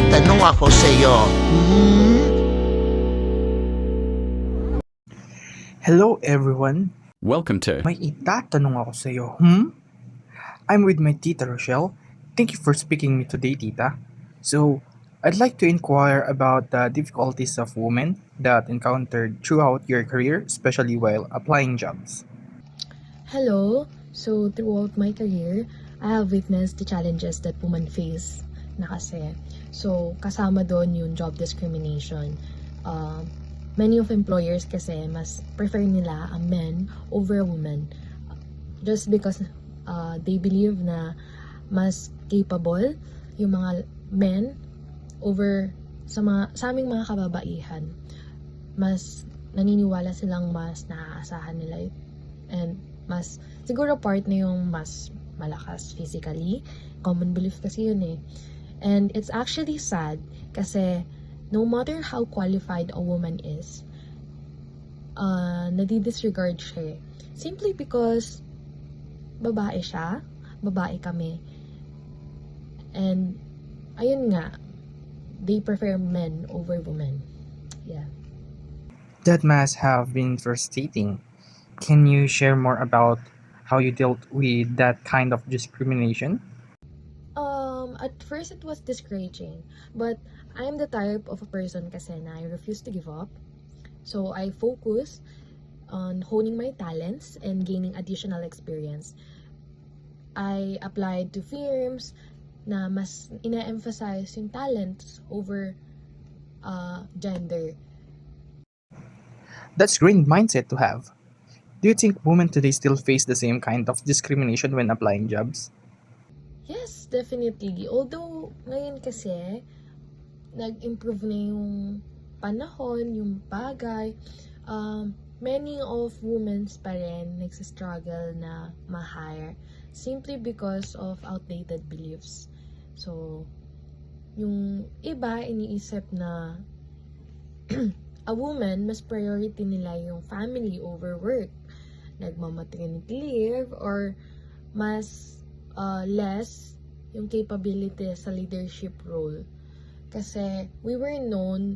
itatanong ako sa'yo. Hello everyone! Welcome to May itatanong ako sa iyo. I'm with my Tita Rochelle. Thank you for speaking me today, Tita. So, I'd like to inquire about the difficulties of women that encountered throughout your career, especially while applying jobs. Hello. So, throughout my career, I have witnessed the challenges that women face na kasi. So, kasama doon yung job discrimination. Many of employers kasi mas prefer nila a man over a woman just because they believe na mas capable yung mga men over sa aming mga kababaihan. Mas naniniwala silang mas naaasahan nila and mas siguro part na yung mas malakas physically. Common belief kasi yun eh. And it's actually sad kasi no matter how qualified a woman is, nadi-disregard siya eh. Simply because babae siya, babae kami. And ayun nga, they prefer men over women. Yeah. That must have been frustrating. Can you share more about how you dealt with that kind of discrimination? At first it was discouraging, but I'm the type of a person kasi na I refuse to give up. So I focus on honing my talents and gaining additional experience. I applied to firms na mas ina-emphasize yung talents over gender. That's great mindset to have. Do you think women today still face the same kind of discrimination when applying jobs? Yes, definitely. Although, ngayon kasi, nag-improve na yung panahon, yung bagay, many of women pa rin nagsistruggle na ma-hire simply because of outdated beliefs. So, yung iba iniisip na a woman, mas priority nila yung family over work. Nagmamaternity leave or mas less yung capability sa leadership role. Kasi we were known,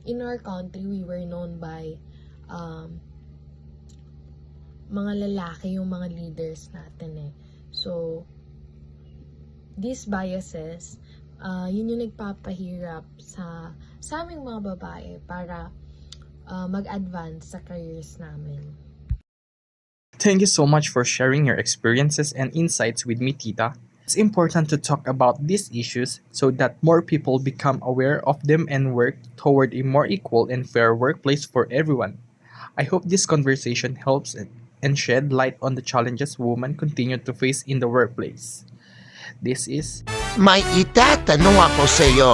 in our country, we were known by mga lalaki yung mga leaders natin eh. So, these biases, yun yung nagpapahirap sa aming mga babae para mag-advance sa careers namin. Thank you so much for sharing your experiences and insights with me, Tita. It's important to talk about these issues so that more people become aware of them and work toward a more equal and fair workplace for everyone. I hope this conversation helps and shed light on the challenges women continue to face in the workplace. This is May itatanong ako sa'yo.